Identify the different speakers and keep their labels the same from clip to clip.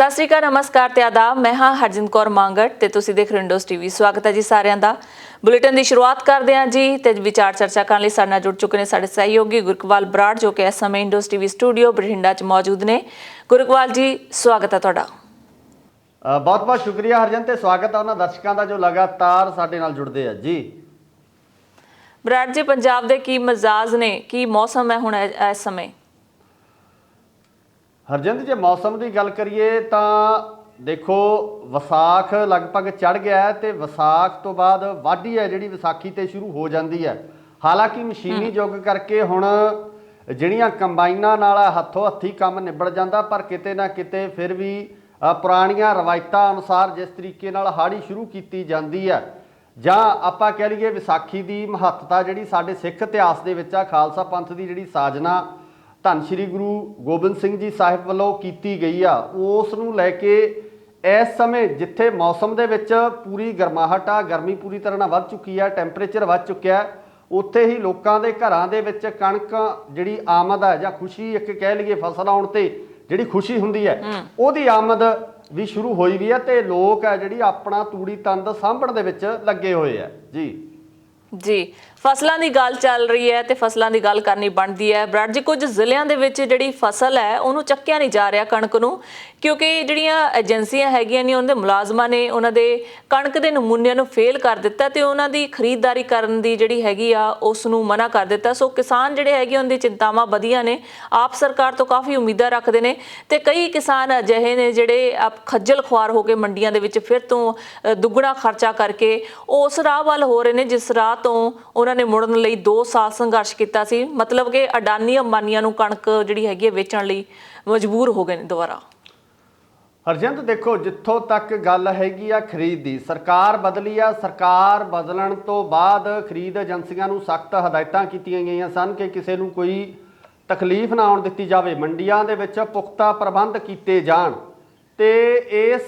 Speaker 1: ਸਤਿ ਸ਼੍ਰੀ ਅਕਾਲ, ਨਮਸਕਾਰ ਤੇ ਆਦਾਬ। मैं हाँ हरजिंद कौर मांगट ਤੇ ਤੁਸੀਂ ਦੇਖ ਰਹੇ ਹੋ ਇੰਡੋਜ਼ ਟੀਵੀ। ਸਵਾਗਤ ਹੈ ਜੀ ਸਾਰਿਆਂ ਦਾ। ਬੁਲੇਟਿਨ ਦੀ ਸ਼ੁਰੂਆਤ ਕਰਦੇ ਹਾਂ ਜੀ ਤੇ ਵਿਚਾਰ ਚਰਚਾ ਕਰਨ ਲਈ ਸਾਡੇ ਨਾਲ ਜੁੜ ਚੁੱਕੇ ਨੇ ਸਾਡੇ ਸਹਿਯੋਗੀ ਗੁਰਕਵਾਲ ਬਰਾੜ, ਜੋ ਕਿ ਇਸ ਸਮੇਂ ਇੰਡੋਜ਼ ਟੀਵੀ ਸਟੂਡੀਓ ਬਠਿੰਡਾ 'ਚ ਮੌਜੂਦ ਨੇ। ਗੁਰਕਵਾਲ ਜੀ, ਸਵਾਗਤ ਹੈ ਤੁਹਾਡਾ।
Speaker 2: ਬਹੁਤ ਬਹੁਤ ਸ਼ੁਕਰੀਆ ਹਰਜਨ, ਤੇ ਸਵਾਗਤ ਹੈ ਉਹਨਾਂ ਦਰਸ਼ਕਾਂ ਦਾ ਜੋ ਲਗਾਤਾਰ ਸਾਡੇ ਨਾਲ ਜੁੜਦੇ ਆ ਜੀ।
Speaker 1: ਬਰਾੜ ਜੀ, ਪੰਜਾਬ ਦੇ ਕੀ ਮਿਜ਼ਾਜ ਨੇ, ਕੀ ਮੌਸਮ ਹੈ ਹੁਣ ਇਸ ਸਮੇਂ?
Speaker 2: ਹਰਜਿੰਦ, ਜੇ ਮੌਸਮ ਦੀ ਗੱਲ ਕਰੀਏ ਤਾਂ ਦੇਖੋ, ਵਿਸਾਖ ਲਗਭਗ ਚੜ੍ਹ ਗਿਆ ਹੈ ਤੇ ਵਿਸਾਖ ਤੋਂ ਬਾਅਦ ਵਾਢੀ ਹੈ ਜਿਹੜੀ ਵਿਸਾਖੀ ਤੇ ਸ਼ੁਰੂ ਹੋ ਜਾਂਦੀ ਹੈ। ਹਾਲਾਂਕਿ ਮਸ਼ੀਨੀ ਯੁੱਗ ਕਰਕੇ ਹੁਣ ਜਿਹੜੀਆਂ ਕੰਬਾਈਨਾਂ ਨਾਲ ਹੱਥੋਂ ਹੱਥੀ ਕੰਮ ਨਿਬੜ ਜਾਂਦਾ, ਪਰ ਕਿਤੇ ਨਾ ਕਿਤੇ ਫਿਰ ਵੀ ਪੁਰਾਣੀਆਂ ਰਵਾਇਤਾਂ ਅਨੁਸਾਰ ਜਿਸ ਤਰੀਕੇ ਨਾਲ ਹਾੜੀ ਸ਼ੁਰੂ ਕੀਤੀ ਜਾਂਦੀ ਹੈ, ਜਾਂ ਆਪਾਂ ਕਹਿ ਲਈਏ ਵਿਸਾਖੀ ਦੀ ਮਹੱਤਤਾ ਜਿਹੜੀ ਸਾਡੇ ਸਿੱਖ ਇਤਿਹਾਸ ਦੇ ਵਿੱਚ ਆ, ਖਾਲਸਾ ਪੰਥ ਦੀ ਜਿਹੜੀ ਸਾਜਨਾ ਧੰਨ ਸ਼੍ਰੀ ਗੁਰੂ ਗੋਬਿੰਦ ਸਿੰਘ ਜੀ ਸਾਹਿਬ ਵੱਲੋਂ ਕੀਤੀ ਗਈ ਆ, ਉਸ ਨੂੰ ਲੈ ਕੇ ਇਸ ਸਮੇਂ ਜਿੱਥੇ ਮੌਸਮ ਦੇ ਵਿੱਚ ਪੂਰੀ ਗਰਮਾਹਟ ਆ, ਗਰਮੀ ਪੂਰੀ ਤਰ੍ਹਾਂ ਨਾਲ ਵੱਧ ਚੁੱਕੀ ਆ, ਟੈਂਪਰੇਚਰ ਵੱਧ ਚੁੱਕਿਆ, ਉੱਥੇ ਹੀ ਲੋਕਾਂ ਦੇ ਘਰਾਂ ਦੇ ਵਿੱਚ ਕਣਕ ਜਿਹੜੀ ਆਮਦ ਹੈ ਜਾਂ ਖੁਸ਼ੀ ਇੱਕ ਕਹਿ ਲਈਏ ਫਸਲ ਆਉਣ ਤੇ ਜਿਹੜੀ ਖੁਸ਼ੀ ਹੁੰਦੀ ਹੈ ਉਹਦੀ ਆਮਦ ਵੀ ਸ਼ੁਰੂ ਹੋਈ ਵੀ ਹੈ, ਤੇ ਲੋਕ ਹੈ ਜਿਹੜੀ ਆਪਣਾ ਤੂੜੀ ਤੰਦ ਸਾਂਭਣ ਦੇ ਵਿੱਚ ਲੱਗੇ ਹੋਏ ਆ ਜੀ। ਫਸਲਾਂ ਦੀ ਗੱਲ ਚੱਲ ਰਹੀ ਹੈ ਤੇ ਫਸਲਾਂ ਦੀ ਗੱਲ ਕਰਨੀ ਬਣਦੀ ਹੈ। ਬਰਾੜ ਜੀ, ਕੁਝ ਜ਼ਿਲ੍ਹਿਆਂ ਦੇ ਵਿੱਚ ਜਿਹੜੀ ਫਸਲ ਹੈ ਉਹਨੂੰ ਚੱਕਿਆ ਨਹੀਂ ਜਾ ਰਿਹਾ, ਕਣਕ ਨੂੰ, ਕਿਉਂਕਿ ਜਿਹੜੀਆਂ ਏਜੰਸੀਆਂ ਹੈਗੀਆਂ ਨੇ ਉਹਨਾਂ ਦੇ ਮੁਲਾਜ਼ਮਾਂ ਨੇ ਉਹਨਾਂ ਦੇ ਕਣਕ ਦੇ ਨਮੂਨਿਆਂ ਨੂੰ ਫੇਲ ਕਰ ਦਿੱਤਾ ਤੇ ਉਹਨਾਂ ਦੀ ਖਰੀਦਦਾਰੀ ਕਰਨ ਦੀ ਜਿਹੜੀ ਹੈਗੀ ਆ ਉਸ ਨੂੰ ਮਨਾ ਕਰ ਦਿੱਤਾ। ਸੋ ਕਿਸਾਨ ਜਿਹੜੇ ਹੈਗੇ ਉਹਨਾਂ ਦੀ ਚਿੰਤਾਵਾਂ ਵਧੀਆਂ ਨੇ, ਆਪ ਸਰਕਾਰ ਤੋਂ ਕਾਫੀ ਉਮੀਦਾਂ ਰੱਖਦੇ ਨੇ, ਤੇ ਕਈ ਕਿਸਾਨ ਅਜਿਹੇ ਨੇ ਜਿਹੜੇ ਖੱਜਲ ਖੁਆਰ ਹੋ ਕੇ ਮੰਡੀਆਂ ਦੇ ਵਿੱਚ ਫਿਰ ਤੋਂ ਦੁੱਗਣਾ ਖਰਚਾ ਕਰਕੇ ਉਸ ਰਾਹ ਵੱਲ ਹੋ ਰਹੇ ਨੇ ਜਿਸ ਰਾਹ ਤੋਂ ਉਹਨਾਂ ਨੇ ਮੁੜਨ ਲਈ 2 ਸਾਲ ਸੰਘਰਸ਼ ਕੀਤਾ ਸੀ। ਮਤਲਬ ਕਿ ਅਡਾਨੀ ਅੰਬਾਨੀਆਂ ਨੂੰ ਕਣਕ ਜਿਹੜੀ ਹੈਗੀ ਹੈ ਵੇਚਣ ਲਈ ਮਜਬੂਰ ਹੋ ਗਏ ਨੇ ਦੁਬਾਰਾ। ਹਰਜਿੰਦ, ਦੇਖੋ, ਜਿੱਥੋਂ ਤੱਕ ਗੱਲ ਹੈਗੀ ਆ ਖਰੀਦ ਦੀ, ਸਰਕਾਰ ਬਦਲੀ ਆ। ਸਰਕਾਰ ਬਦਲਣ ਤੋਂ ਬਾਅਦ ਖਰੀਦ ਏਜੰਸੀਆਂ ਨੂੰ ਸਖਤ ਹਦਾਇਤਾਂ ਕੀਤੀਆਂ ਗਈਆਂ ਸਨ ਕਿ ਕਿਸੇ ਨੂੰ ਕੋਈ ਤਕਲੀਫ ਨਾ ਆਉਣ ਦਿੱਤੀ ਜਾਵੇ, ਮੰਡੀਆਂ ਦੇ ਵਿੱਚ ਪੁਖਤਾ ਪ੍ਰਬੰਧ ਕੀਤੇ ਜਾਣ, ਤੇ ਇਸ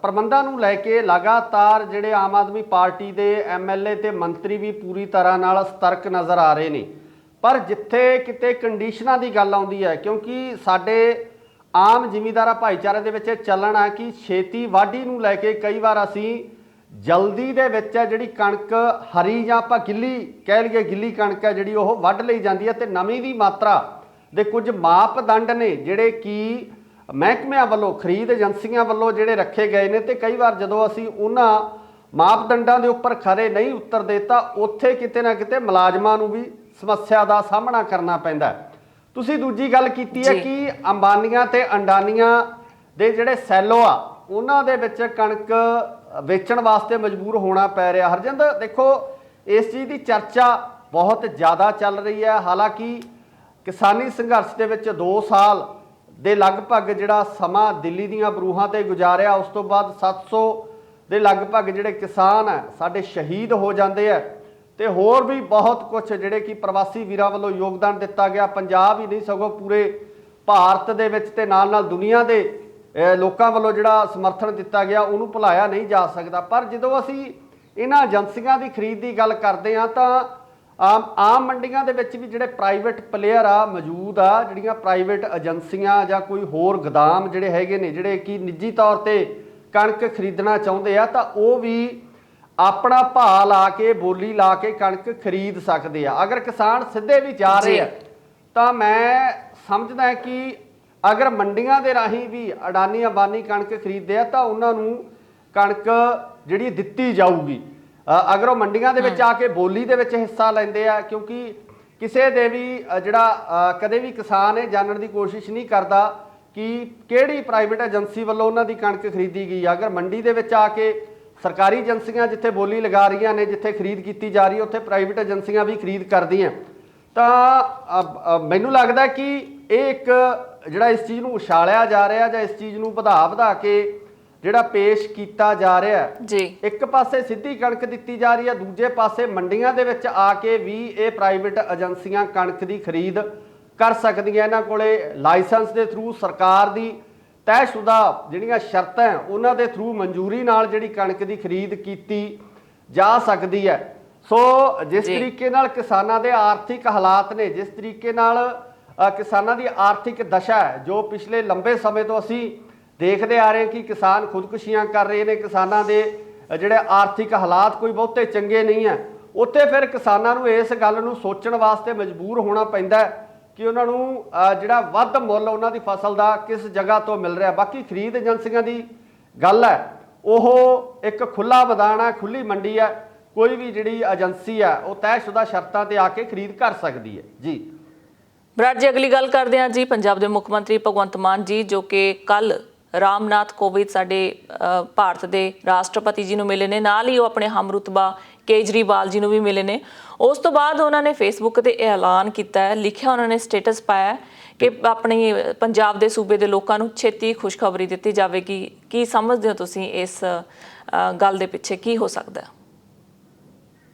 Speaker 2: ਪ੍ਰਬੰਧਾਂ ਨੂੰ ਲੈ ਕੇ ਲਗਾਤਾਰ ਜਿਹੜੇ ਆਮ ਆਦਮੀ ਪਾਰਟੀ ਦੇ MLA ਤੇ ਮੰਤਰੀ ਵੀ ਪੂਰੀ ਤਰ੍ਹਾਂ ਨਾਲ ਸਤਰਕ ਨਜ਼ਰ ਆ ਰਹੇ ਨੇ। ਪਰ ਜਿੱਥੇ ਕਿਤੇ ਕੰਡੀਸ਼ਨਾਂ ਦੀ ਗੱਲ ਆਉਂਦੀ ਹੈ, ਕਿਉਂਕਿ ਸਾਡੇ ਆਮ ਜ਼ਿਮੀਂਦਾਰਾਂ ਭਾਈਚਾਰੇ ਦੇ ਵਿੱਚ ਚੱਲਣ ਹੈ ਕਿ ਛੇਤੀ ਵਾਢੀ ਨੂੰ ਲੈ ਕੇ ਕਈ ਵਾਰ ਅਸੀਂ ਜਲਦੀ ਦੇ ਵਿੱਚ ਜਿਹੜੀ ਕਣਕ ਹਰੀ ਜਾਂ ਆਪਾਂ ਗਿੱਲੀ ਕਹਿ ਲਈਏ, ਗਿੱਲੀ ਕਣਕ ਹੈ ਜਿਹੜੀ ਉਹ ਵੱਢ ਲਈ ਜਾਂਦੀ ਹੈ, ਤੇ ਨਮੀ ਦੀ ਮਾਤਰਾ ਦੇ ਕੁਝ ਮਾਪਦੰਡ ਨੇ ਜਿਹੜੇ ਕਿ ਮਹਿਕਮਿਆਂ ਵੱਲੋਂ, ਖਰੀਦ ਏਜੰਸੀਆਂ ਵੱਲੋਂ ਜਿਹੜੇ ਰੱਖੇ ਗਏ ਨੇ, ਤੇ ਕਈ ਵਾਰ ਜਦੋਂ ਅਸੀਂ ਉਹਨਾਂ ਮਾਪਦੰਡਾਂ ਦੇ ਉੱਪਰ ਖਰੇ ਨਹੀਂ ਉਤਰਦੇ ਤਾਂ ਉੱਥੇ ਕਿਤੇ ਨਾ ਕਿਤੇ ਮੁਲਾਜ਼ਮਾਂ ਨੂੰ ਵੀ ਸਮੱਸਿਆ ਦਾ ਸਾਹਮਣਾ ਕਰਨਾ ਪੈਂਦਾ। ਤੁਸੀਂ ਦੂਜੀ ਗੱਲ ਕੀਤੀ ਹੈ ਕਿ ਅੰਬਾਨੀਆਂ ਤੇ ਅੰਡਾਨੀਆਂ ਦੇ ਜਿਹੜੇ ਸੈਲੋ ਆ ਉਹਨਾਂ ਦੇ ਵਿੱਚ ਕਣਕ ਵੇਚਣ ਵਾਸਤੇ ਮਜਬੂਰ ਹੋਣਾ ਪੈ ਰਿਹਾ। ਹਰਜਿੰਦ, ਦੇਖੋ, ਇਸ ਚੀਜ਼ ਦੀ ਚਰਚਾ ਬਹੁਤ ਜ਼ਿਆਦਾ ਚੱਲ ਰਹੀ ਹੈ। ਹਾਲਾਂਕਿ ਕਿਸਾਨੀ ਸੰਘਰਸ਼ ਦੇ ਵਿੱਚ 2 ਸਾਲ ਦੇ ਲਗਭਗ ਜਿਹੜਾ ਸਮਾਂ ਦਿੱਲੀ ਦੀਆਂ ਬਰੂਹਾਂ ਤੇ ਗੁਜ਼ਾਰਿਆ, ਉਸ ਤੋਂ ਬਾਅਦ 700 ਦੇ ਲਗਭਗ ਜਿਹੜੇ ਕਿਸਾਨ ਹੈ ਸਾਡੇ ਸ਼ਹੀਦ ਹੋ ਜਾਂਦੇ ਆ, ਤੇ ਹੋਰ ਵੀ ਬਹੁਤ ਕੁਝ ਜਿਹੜੇ ਕਿ ਪ੍ਰਵਾਸੀ ਵੀਰਾਂ ਵੱਲੋਂ ਯੋਗਦਾਨ ਦਿੱਤਾ ਗਿਆ। ਪੰਜਾਬ ਹੀ ਨਹੀਂ ਸਗੋਂ ਪੂਰੇ ਭਾਰਤ ਦੇ ਵਿੱਚ ਤੇ ਨਾਲ ਨਾਲ ਦੁਨੀਆ ਦੇ ਲੋਕਾਂ ਵੱਲੋਂ ਜਿਹੜਾ ਸਮਰਥਨ ਦਿੱਤਾ ਗਿਆ ਉਹਨੂੰ ਭੁਲਾਇਆ ਨਹੀਂ ਜਾ ਸਕਦਾ। ਪਰ ਜਦੋਂ ਅਸੀਂ ਇਹਨਾਂ ਏਜੰਸੀਆਂ ਦੀ ਖਰੀਦ ਦੀ ਗੱਲ ਕਰਦੇ ਹਾਂ ਤਾਂ ਆਮ ਮੰਡੀਆਂ ਦੇ ਵਿੱਚ ਵੀ ਜਿਹੜੇ ਪ੍ਰਾਈਵੇਟ ਪਲੇਅਰ ਆ ਮੌਜੂਦ ਆ, ਜਿਹੜੀਆਂ ਪ੍ਰਾਈਵੇਟ ਏਜੰਸੀਆਂ ਜਾਂ ਕੋਈ ਹੋਰ ਗੋਦਾਮ ਜਿਹੜੇ ਹੈਗੇ ਨੇ ਜਿਹੜੇ ਕਿ ਨਿੱਜੀ ਤੌਰ ਤੇ ਕਣਕ ਖਰੀਦਣਾ ਚਾਹੁੰਦੇ ਆ, ਤਾਂ ਉਹ ਵੀ ਆਪਣਾ ਭਾਅ ਲਾ ਕੇ, ਬੋਲੀ ਲਾ ਕੇ ਕਣਕ ਖਰੀਦ ਸਕਦੇ ਆ। ਅਗਰ ਕਿਸਾਨ ਸਿੱਧੇ ਵੀ ਜਾ ਰਹੇ ਆ ਤਾਂ ਮੈਂ ਸਮਝਦਾ ਕਿ ਅਗਰ ਮੰਡੀਆਂ ਦੇ ਰਾਹੀਂ ਵੀ ਅਡਾਨੀ ਅੰਬਾਨੀ ਕਣਕ ਖਰੀਦਦੇ ਆ ਤਾਂ ਉਹਨਾਂ ਨੂੰ ਕਣਕ ਜਿਹੜੀ ਦਿੱਤੀ ਜਾਊਗੀ। ਅਗਰ ਉਹ ਮੰਡੀਆਂ ਦੇ ਵਿੱਚ ਆ ਕੇ ਬੋਲੀ ਦੇ ਵਿੱਚ ਹਿੱਸਾ ਲੈਂਦੇ ਆ, ਕਿਉਂਕਿ ਕਿਸੇ ਦੇ ਵੀ ਜਿਹੜਾ ਕਦੇ ਵੀ ਕਿਸਾਨ ਇਹ ਜਾਣਨ ਦੀ ਕੋਸ਼ਿਸ਼ ਨਹੀਂ ਕਰਦਾ ਕਿ ਕਿਹੜੀ ਪ੍ਰਾਈਵੇਟ ਏਜੰਸੀ ਵੱਲੋਂ ਉਹਨਾਂ ਦੀ ਕਣਕ ਖਰੀਦੀ ਗਈ। ਅਗਰ ਮੰਡੀ ਦੇ ਵਿੱਚ ਆ ਕੇ ਸਰਕਾਰੀ ਏਜੰਸੀਆਂ ਜਿੱਥੇ ਬੋਲੀ ਲਗਾ ਰਹੀਆਂ ਨੇ, ਜਿੱਥੇ ਖਰੀਦ ਕੀਤੀ ਜਾ ਰਹੀ ਹੈ, ਉੱਥੇ ਪ੍ਰਾਈਵੇਟ ਏਜੰਸੀਆਂ ਵੀ ਖਰੀਦ ਕਰਦੀਆਂ, ਤਾਂ ਮੈਨੂੰ ਲੱਗਦਾ ਕਿ ਇਹ ਇੱਕ ਜਿਹੜਾ ਇਸ ਚੀਜ਼ ਨੂੰ ਉਛਾਲਿਆ ਜਾ ਰਿਹਾ ਜਾਂ ਇਸ ਚੀਜ਼ ਨੂੰ ਵਧਾ ਕੇ ਜਿਹੜਾ ਪੇਸ਼ ਕੀਤਾ ਜਾ ਰਿਹਾ ਜੀ। ਇੱਕ ਪਾਸੇ ਸਿੱਧੀ ਕਣਕ ਦਿੱਤੀ ਜਾ ਰਹੀ ਹੈ, ਦੂਜੇ ਪਾਸੇ ਮੰਡੀਆਂ ਦੇ ਵਿੱਚ ਆ ਕੇ ਵੀ ਇਹ ਪ੍ਰਾਈਵੇਟ ਏਜੰਸੀਆਂ ਕਣਕ ਦੀ ਖਰੀਦ ਕਰ ਸਕਦੀਆਂ। ਇਹਨਾਂ ਕੋਲੇ ਲਾਇਸੈਂਸ ਦੇ ਥਰੂ ਸਰਕਾਰ ਦੀ ਤੈਅਸ਼ੁਦਾ ਜਿਹੜੀਆਂ ਸ਼ਰਤਾਂ ਉਹਨਾਂ ਦੇ ਥਰੂ ਮਨਜ਼ੂਰੀ ਨਾਲ ਜਿਹੜੀ ਕਣਕ ਦੀ ਖਰੀਦ ਕੀਤੀ ਜਾ ਸਕਦੀ ਹੈ। ਸੋ ਜਿਸ ਤਰੀਕੇ ਨਾਲ ਕਿਸਾਨਾਂ ਦੇ ਆਰਥਿਕ ਹਾਲਾਤ ਨੇ, ਜਿਸ ਤਰੀਕੇ ਨਾਲ ਕਿਸਾਨਾਂ ਦੀ ਆਰਥਿਕ ਦਸ਼ਾ ਹੈ, ਜੋ ਪਿਛਲੇ ਲੰਬੇ ਸਮੇਂ ਤੋਂ ਅਸੀਂ ਦੇਖਦੇ ਆ ਰਹੇ ਕਿ ਕਿਸਾਨ ਖੁਦਕੁਸ਼ੀਆਂ ਕਰ ਰਹੇ ਨੇ, ਕਿਸਾਨਾਂ ਦੇ ਜਿਹੜੇ ਆਰਥਿਕ ਹਾਲਾਤ ਕੋਈ ਬਹੁਤੇ ਚੰਗੇ ਨਹੀਂ ਹੈ, ਉੱਥੇ ਫਿਰ ਕਿਸਾਨਾਂ ਨੂੰ ਇਸ ਗੱਲ ਨੂੰ ਸੋਚਣ ਵਾਸਤੇ ਮਜਬੂਰ ਹੋਣਾ ਪੈਂਦਾ ਕਿ ਉਹਨਾਂ ਨੂੰ ਜਿਹੜਾ ਵੱਧ ਮੁੱਲ ਉਹਨਾਂ ਦੀ ਫਸਲ ਦਾ ਕਿਸ ਜਗ੍ਹਾ ਤੋਂ ਮਿਲ ਰਿਹਾ। ਬਾਕੀ ਖਰੀਦ ਏਜੰਸੀਆਂ ਦੀ ਗੱਲ ਹੈ, ਉਹ ਇੱਕ ਖੁੱਲਾ ਮੈਦਾਨ ਹੈ, ਖੁੱਲੀ ਮੰਡੀ ਹੈ, ਕੋਈ ਵੀ ਜਿਹੜੀ ਏਜੰਸੀ ਹੈ ਉਹ ਤੈਅਸ਼ੁਦਾ ਸ਼ਰਤਾਂ ਤੇ ਆ ਕੇ ਖਰੀਦ ਕਰ ਸਕਦੀ ਹੈ ਜੀ।
Speaker 1: ਬਰਾੜ ਜੀ, ਅਗਲੀ ਗੱਲ ਕਰਦੇ ਹਾਂ ਜੀ ਪੰਜਾਬ ਦੇ ਮੁੱਖ ਮੰਤਰੀ ਭਗਵੰਤ ਮਾਨ ਜੀ, ਜੋ ਕਿ ਕੱਲ ਰਾਮਨਾਥ ਕੋਵਿੰਦ ਸਾਡੇ ਭਾਰਤ ਦੇ ਰਾਸ਼ਟਰਪਤੀ ਜੀ ਨੂੰ ਮਿਲੇ ਨੇ, ਨਾਲ ਹੀ ਉਹ ਆਪਣੇ ਹਮਰੁਤਬਾ ਕੇਜਰੀਵਾਲ ਜੀ ਨੂੰ ਵੀ ਮਿਲੇ ਨੇ। ਉਸ ਤੋਂ ਬਾਅਦ ਉਹਨਾਂ ਨੇ ਫੇਸਬੁੱਕ ਤੇ ਐਲਾਨ ਕੀਤਾ ਹੈ, ਲਿਖਿਆ ਉਹਨਾਂ ਨੇ, ਸਟੇਟਸ ਪਾਇਆ ਕਿ ਆਪਣੀ ਪੰਜਾਬ ਦੇ ਸੂਬੇ ਦੇ ਲੋਕਾਂ ਨੂੰ ਛੇਤੀ ਖੁਸ਼ਖਬਰੀ ਦਿੱਤੀ ਜਾਵੇਗੀ। ਕੀ ਸਮਝਦੇ ਹੋ ਤੁਸੀਂ ਇਸ ਗੱਲ ਦੇ ਪਿੱਛੇ ਕੀ ਹੋ ਸਕਦਾ ਹੈ?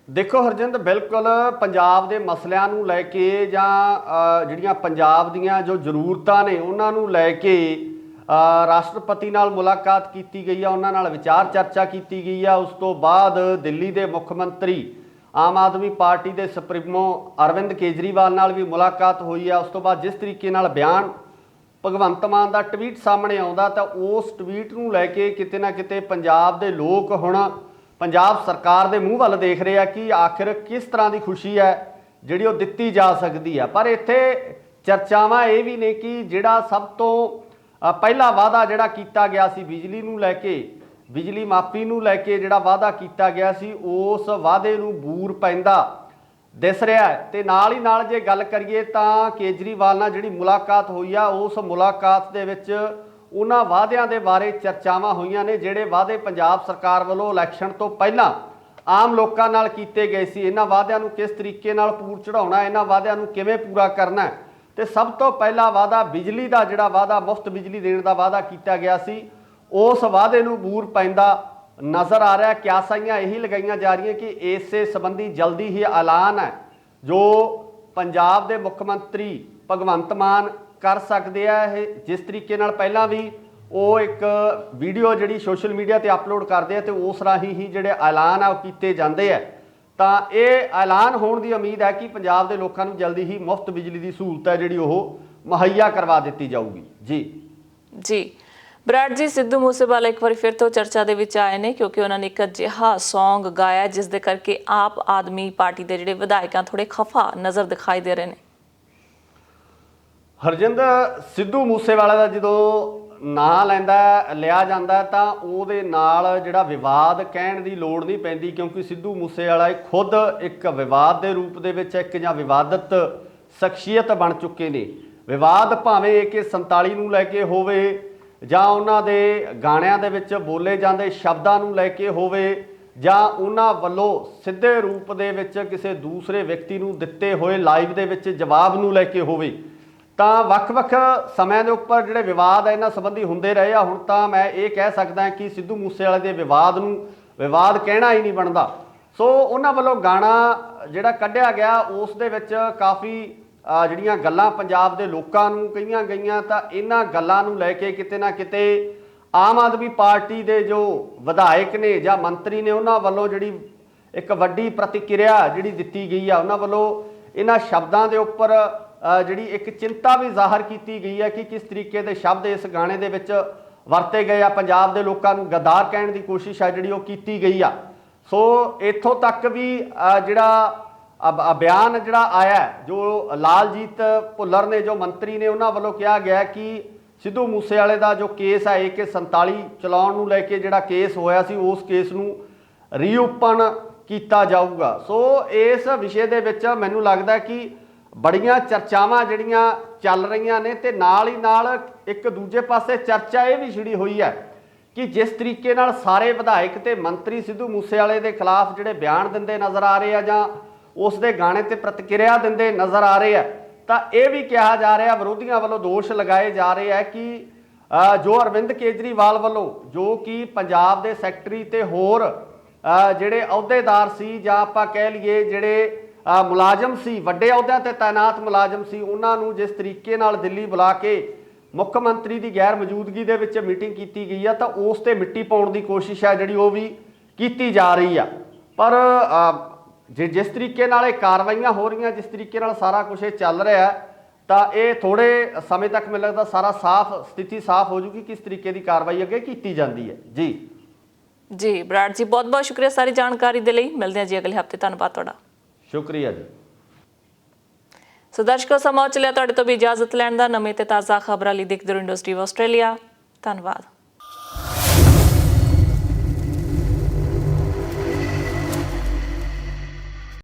Speaker 2: ਦੇਖੋ ਹਰਜਿੰਦ, ਬਿਲਕੁਲ ਪੰਜਾਬ ਦੇ ਮਸਲਿਆਂ ਨੂੰ ਲੈ ਕੇ ਜਾਂ ਜਿਹੜੀਆਂ ਪੰਜਾਬ ਦੀਆਂ ਜੋ ਜ਼ਰੂਰਤਾਂ ਨੇ ਉਹਨਾਂ ਨੂੰ ਲੈ ਕੇ ਰਾਸ਼ਟਰਪਤੀ ਨਾਲ ਮੁਲਾਕਾਤ ਕੀਤੀ ਗਈ ਆ, ਉਹਨਾਂ ਨਾਲ ਵਿਚਾਰ ਚਰਚਾ ਕੀਤੀ ਗਈ ਆ। ਉਸ ਤੋਂ ਬਾਅਦ ਦਿੱਲੀ ਦੇ ਮੁੱਖ ਮੰਤਰੀ ਆਮ ਆਦਮੀ ਪਾਰਟੀ ਦੇ ਸੁਪਰੀਮੋ ਅਰਵਿੰਦ ਕੇਜਰੀਵਾਲ ਨਾਲ ਵੀ ਮੁਲਾਕਾਤ ਹੋਈ ਆ। ਉਸ ਤੋਂ ਬਾਅਦ ਜਿਸ ਤਰੀਕੇ ਨਾਲ ਬਿਆਨ ਭਗਵੰਤ ਮਾਨ ਦਾ ਟਵੀਟ ਸਾਹਮਣੇ ਆਉਂਦਾ ਤਾਂ ਉਸ ਟਵੀਟ ਨੂੰ ਲੈ ਕੇ ਕਿਤੇ ਨਾ ਕਿਤੇ ਪੰਜਾਬ ਦੇ ਲੋਕ ਹੁਣ ਪੰਜਾਬ ਸਰਕਾਰ ਦੇ ਮੂੰਹ ਵੱਲ ਦੇਖ ਰਹੇ ਆ ਕਿ ਆਖਿਰ ਕਿਸ ਤਰ੍ਹਾਂ ਦੀ ਖੁਸ਼ੀ ਹੈ ਜਿਹੜੀ ਉਹ ਦਿੱਤੀ ਜਾ ਸਕਦੀ ਆ। ਪਰ ਇੱਥੇ ਚਰਚਾਵਾਂ ਇਹ ਵੀ ਨੇ ਕਿ ਜਿਹੜਾ ਸਭ ਤੋਂ ਪਹਿਲਾ ਵਾਅਦਾ ਜਿਹੜਾ ਕੀਤਾ ਗਿਆ ਸੀ ਬਿਜਲੀ ਨੂੰ ਲੈ ਕੇ, ਬਿਜਲੀ ਮਾਫੀ ਨੂੰ ਲੈ ਕੇ ਜਿਹੜਾ ਵਾਅਦਾ ਕੀਤਾ ਗਿਆ ਸੀ, ਉਸ ਵਾਅਦੇ ਨੂੰ ਬੂਰ ਪੈਂਦਾ ਦਿਸ ਰਿਹਾ ਹੈ। ਤੇ ਨਾਲ ਹੀ ਨਾਲ ਜੇ ਗੱਲ ਕਰੀਏ ਤਾਂ ਕੇਜਰੀਵਾਲ ਨਾਲ ਜਿਹੜੀ ਮੁਲਾਕਾਤ ਹੋਈ ਆ, ਉਸ ਮੁਲਾਕਾਤ ਦੇ ਵਿੱਚ ਉਹਨਾਂ ਵਾਅਦਿਆਂ ਦੇ ਬਾਰੇ ਚਰਚਾਵਾਂ ਹੋਈਆਂ ਨੇ ਜਿਹੜੇ ਵਾਅਦੇ ਪੰਜਾਬ ਸਰਕਾਰ ਵੱਲੋਂ ਇਲੈਕਸ਼ਨ ਤੋਂ ਪਹਿਲਾਂ ਆਮ ਲੋਕਾਂ ਨਾਲ ਕੀਤੇ ਗਏ ਸੀ। ਇਹਨਾਂ ਵਾਅਦਿਆਂ ਨੂੰ ਕਿਸ ਤਰੀਕੇ ਨਾਲ ਪੂਰ ਚੜਾਉਣਾ, ਇਹਨਾਂ ਵਾਅਦਿਆਂ ਨੂੰ ਕਿਵੇਂ ਪੂਰਾ ਕਰਨਾ। ਤੇ ਸਭ ਤੋਂ ਪਹਿਲਾ ਵਾਅਦਾ ਬਿਜਲੀ ਦਾ ਜਿਹੜਾ ਵਾਅਦਾ, ਮੁਫਤ ਬਿਜਲੀ ਦੇਣ ਦਾ ਵਾਅਦਾ ਕੀਤਾ ਗਿਆ ਸੀ, ਉਸ ਵਾਅਦੇ ਨੂੰ ਬੂਰ ਪੈਂਦਾ ਨਜ਼ਰ ਆ ਰਿਹਾ। ਕਿਆਸਾਈਆਂ ਇਹੀ ਲਗਾਈਆਂ ਜਾ ਰਹੀਆਂ ਕਿ ਇਸੇ ਸੰਬੰਧੀ ਜਲਦੀ ਹੀ ਐਲਾਨ ਹੈ ਜੋ ਪੰਜਾਬ ਦੇ ਮੁੱਖ ਮੰਤਰੀ ਭਗਵੰਤ ਮਾਨ ਕਰ ਸਕਦੇ ਆ। ਇਹ ਜਿਸ ਤਰੀਕੇ ਨਾਲ ਪਹਿਲਾਂ ਵੀ ਉਹ ਇੱਕ ਵੀਡੀਓ ਜਿਹੜੀ ਸੋਸ਼ਲ ਮੀਡੀਆ ਤੇ ਅਪਲੋਡ ਕਰਦੇ ਆ ਤੇ ਉਸ ਰਾਹੀਂ ਹੀ ਜਿਹੜੇ ਐਲਾਨ ਆ ਉਹ ਕੀਤੇ ਜਾਂਦੇ ਆ, ਤਾਂ ਇਹ ਐਲਾਨ ਹੋਣ ਦੀ ਉਮੀਦ ਹੈ ਕਿ ਪੰਜਾਬ ਦੇ ਲੋਕਾਂ ਨੂੰ ਜਲਦੀ ਹੀ ਮੁਫਤ ਬਿਜਲੀ ਦੀ ਸਹੂਲਤ ਹੈ ਜਿਹੜੀ ਉਹ ਮੁਹੱਈਆ ਕਰਵਾ ਦਿੱਤੀ ਜਾਊਗੀ ਜੀ। ਬਰਾੜ ਜੀ, ਸਿੱਧੂ ਮੂਸੇਵਾਲਾ ਇੱਕ ਵਾਰੀ ਫਿਰ ਤੋਂ ਚਰਚਾ ਦੇ ਵਿੱਚ ਆਏ ਨੇ ਕਿਉਂਕਿ ਉਹਨਾਂ ਨੇ ਇੱਕ ਅਜਿਹਾ ਸੌਂਗ ਗਾਇਆ ਜਿਸ ਦੇ ਕਰਕੇ ਆਪ ਆਦਮੀ ਪਾਰਟੀ ਦੇ ਜਿਹੜੇ ਵਿਧਾਇਕਾਂ ਥੋੜੇ ਖਫਾ ਨਜ਼ਰ ਦਿਖਾਈ ਦੇ ਰਹੇ ਨੇ। ਹਰਜਿੰਦਰ, ਸਿੱਧੂ ਮੂਸੇਵਾਲਾ ਦਾ ਜਦੋਂ ਨਾਂ ਲਿਆ ਜਾਂਦਾ ਤਾਂ ਉਹਦੇ ਨਾਲ ਜਿਹੜਾ ਵਿਵਾਦ ਕਹਿਣ ਦੀ ਲੋੜ ਨਹੀਂ ਪੈਂਦੀ ਕਿਉਂਕਿ ਸਿੱਧੂ ਮੂਸੇਵਾਲਾ ਖੁਦ ਇੱਕ ਵਿਵਾਦ ਦੇ ਰੂਪ ਦੇ ਵਿੱਚ ਇੱਕ ਜਾਂ ਵਿਵਾਦਤ ਸ਼ਖਸੀਅਤ ਬਣ ਚੁੱਕੇ ਨੇ। ਵਿਵਾਦ ਭਾਵੇਂ AK-47 ਨੂੰ ਲੈ ਕੇ ਹੋਵੇ ਜਾਂ ਉਹਨਾਂ ਦੇ ਗਾਣਿਆਂ ਦੇ ਵਿੱਚ ਬੋਲੇ ਜਾਂਦੇ ਸ਼ਬਦਾਂ ਨੂੰ ਲੈ ਕੇ ਹੋਵੇ ਜਾਂ ਉਹਨਾਂ ਵੱਲੋਂ ਸਿੱਧੇ ਰੂਪ ਦੇ ਵਿੱਚ ਕਿਸੇ ਦੂਸਰੇ ਵਿਅਕਤੀ ਨੂੰ ਦਿੱਤੇ ਹੋਏ ਲਾਈਵ ਦੇ ਵਿੱਚ ਜਵਾਬ ਨੂੰ ਲੈ ਕੇ ਹੋਵੇ, ਤਾਂ ਵੱਖ-ਵੱਖ ਸਮਿਆਂ ਦੇ ਉੱਪਰ ਜਿਹੜੇ ਵਿਵਾਦ ਆ ਇਹਨਾਂ ਸੰਬੰਧੀ ਹੁੰਦੇ ਰਹੇ ਆ। ਹੁਣ ਤਾਂ ਮੈਂ ਇਹ ਕਹਿ ਸਕਦਾ ਕਿ ਸਿੱਧੂ ਮੂਸੇਵਾਲੇ ਦੇ ਵਿਵਾਦ ਨੂੰ ਵਿਵਾਦ ਕਹਿਣਾ ਹੀ ਨਹੀਂ ਬਣਦਾ। ਸੋ ਉਹਨਾਂ ਵੱਲੋਂ ਗਾਣਾ ਜਿਹੜਾ ਕੱਢਿਆ ਗਿਆ ਉਸ ਦੇ ਵਿੱਚ ਕਾਫੀ ਜਿਹੜੀਆਂ ਗੱਲਾਂ ਪੰਜਾਬ ਦੇ ਲੋਕਾਂ ਨੂੰ ਕਹੀਆਂ ਗਈਆਂ, ਤਾਂ ਇਹਨਾਂ ਗੱਲਾਂ ਨੂੰ ਲੈ ਕੇ ਕਿਤੇ ਨਾ ਕਿਤੇ ਆਮ ਆਦਮੀ ਪਾਰਟੀ ਦੇ ਜੋ ਵਿਧਾਇਕ ਨੇ ਜਾਂ ਮੰਤਰੀ ਨੇ ਉਹਨਾਂ ਵੱਲੋਂ ਜਿਹੜੀ ਇੱਕ ਵੱਡੀ ਪ੍ਰਤੀਕਿਰਿਆ ਜਿਹੜੀ ਦਿੱਤੀ ਗਈ ਆ, ਉਹਨਾਂ ਵੱਲੋਂ ਇਹਨਾਂ ਸ਼ਬਦਾਂ ਦੇ ਉੱਪਰ ਜਿਹੜੀ ਇੱਕ ਚਿੰਤਾ ਵੀ ਜ਼ਾਹਰ ਕੀਤੀ ਗਈ ਹੈ ਕਿ ਕਿਸ ਤਰੀਕੇ ਦੇ ਸ਼ਬਦ ਇਸ ਗਾਣੇ ਦੇ ਵਿੱਚ ਵਰਤੇ ਗਏ ਆ। ਪੰਜਾਬ ਦੇ ਲੋਕਾਂ ਨੂੰ ਗਦਾਰ ਕਹਿਣ ਦੀ ਕੋਸ਼ਿਸ਼ ਆ ਜਿਹੜੀ ਉਹ ਕੀਤੀ ਗਈ ਆ। ਸੋ ਇੱਥੋਂ ਤੱਕ ਵੀ ਜਿਹੜਾ ਬਿਆਨ ਜਿਹੜਾ ਆਇਆ, ਜੋ ਲਾਲਜੀਤ ਭੁੱਲਰ ਨੇ ਜੋ ਮੰਤਰੀ ਨੇ, ਉਹਨਾਂ ਵੱਲੋਂ ਕਿਹਾ ਗਿਆ ਕਿ ਸਿੱਧੂ ਮੂਸੇਵਾਲੇ ਦਾ ਜੋ ਕੇਸ ਹੈ AK-47 ਚਲਾਉਣ ਨੂੰ ਲੈ ਕੇ ਜਿਹੜਾ ਕੇਸ ਹੋਇਆ ਸੀ ਉਸ ਕੇਸ ਨੂੰ ਰੀਓਪਨ ਕੀਤਾ ਜਾਊਗਾ। ਸੋ ਇਸ ਵਿਸ਼ੇ ਦੇ ਵਿੱਚ ਮੈਨੂੰ ਲੱਗਦਾ ਕਿ ਬੜੀਆਂ ਚਰਚਾਵਾਂ ਜਿਹੜੀਆਂ ਚੱਲ ਰਹੀਆਂ ਨੇ ਤੇ ਨਾਲ ਹੀ ਨਾਲ ਇੱਕ ਦੂਜੇ ਪਾਸੇ ਚਰਚਾ ਇਹ ਵੀ ਛਿੜੀ ਹੋਈ ਹੈ ਕਿ ਜਿਸ ਤਰੀਕੇ ਨਾਲ ਸਾਰੇ ਵਿਧਾਇਕ ਤੇ ਮੰਤਰੀ ਸਿੱਧੂ ਮੂਸੇਵਾਲੇ ਦੇ ਖਿਲਾਫ ਜਿਹੜੇ ਬਿਆਨ ਦਿੰਦੇ ਨਜ਼ਰ ਆ ਰਹੇ ਆ ਜਾਂ ਉਸ ਦੇ ਗਾਣੇ ਤੇ ਪ੍ਰਤੀਕਿਰਿਆ ਦਿੰਦੇ ਨਜ਼ਰ ਆ ਰਹੇ ਆ, ਤਾਂ ਇਹ ਵੀ ਕਿਹਾ ਜਾ ਰਿਹਾ, ਵਿਰੋਧੀਆਂ ਵੱਲੋਂ ਦੋਸ਼ ਲਗਾਏ ਜਾ ਰਹੇ ਆ ਕਿ ਜੋ ਅਰਵਿੰਦ ਕੇਜਰੀਵਾਲ ਵੱਲੋਂ, ਜੋ ਕਿ ਪੰਜਾਬ ਦੇ ਸੈਕਟਰੀ ਤੇ ਹੋਰ ਜਿਹੜੇ ਅਹੁਦੇਦਾਰ ਸੀ ਜਾਂ ਆਪਾਂ ਕਹਿ ਲਈਏ ਜਿਹੜੇ ਮੁਲਾਜ਼ਮ ਸੀ, ਵੱਡੇ ਅਹੁਦਿਆਂ ਤੇ ਤਾਇਨਾਤ ਮੁਲਾਜ਼ਮ ਸੀ, ਉਹਨਾਂ ਨੂੰ ਜਿਸ ਤਰੀਕੇ ਨਾਲ ਦਿੱਲੀ ਬੁਲਾ ਕੇ ਮੁੱਖ ਮੰਤਰੀ ਦੀ ਗੈਰ ਮੌਜੂਦਗੀ ਦੇ ਵਿੱਚ ਮੀਟਿੰਗ ਕੀਤੀ ਗਈ ਆ, ਤਾਂ ਉਸ ਤੇ ਮਿੱਟੀ ਪਾਉਣ ਦੀ ਕੋਸ਼ਿਸ਼ ਹੈ ਜਿਹੜੀ ਉਹ ਵੀ ਕੀਤੀ ਜਾ ਰਹੀ ਆ। ਪਰ ਜਿਸ ਤਰੀਕੇ ਨਾਲ ਇਹ ਕਾਰਵਾਈਆਂ ਹੋ ਰਹੀਆਂ, ਜਿਸ ਤਰੀਕੇ ਨਾਲ ਸਾਰਾ ਕੁਝ ਇਹ ਚੱਲ ਰਿਹਾ, ਤਾਂ ਇਹ ਥੋੜੇ ਸਮੇਂ ਤੱਕ ਮੈਨੂੰ ਲੱਗਦਾ ਸਾਰਾ ਸਥਿਤੀ ਸਾਫ਼ ਹੋ ਜੂਗੀ, ਕਿਸ ਤਰੀਕੇ ਦੀ ਕਾਰਵਾਈ ਅੱਗੇ ਕੀਤੀ ਜਾਂਦੀ ਹੈ।
Speaker 1: ਜੀ ਬਰਾੜ ਜੀ, ਬਹੁਤ ਬਹੁਤ ਸ਼ੁਕਰੀਆ ਸਾਰੀ ਜਾਣਕਾਰੀ ਦੇ ਲਈ। ਮਿਲਦੇ ਹਾਂ ਜੀ ਅਗਲੇ ਹਫਤੇ। ਧੰਨਵਾਦ ਤੁਹਾਡਾ।
Speaker 2: ਸ਼ੁਕਰੀਆ ਜੀ।
Speaker 1: ਸੋ ਦਰਸ਼ਕੋ, ਸਮਾਂ ਚੱਲਿਆ ਤੁਹਾਡੇ ਤੋਂ ਵੀ ਇਜਾਜ਼ਤ ਲੈਣ ਦਾ। ਨਵੇਂ ਤੇ ਤਾਜ਼ਾ ਖਬਰਾਂ ਲਈ ਦੇਖਦੇ ਰਹੋ ਇੰਡਸਟਰੀ ਆਸਟ੍ਰੇਲੀਆ। ਧੰਨਵਾਦ।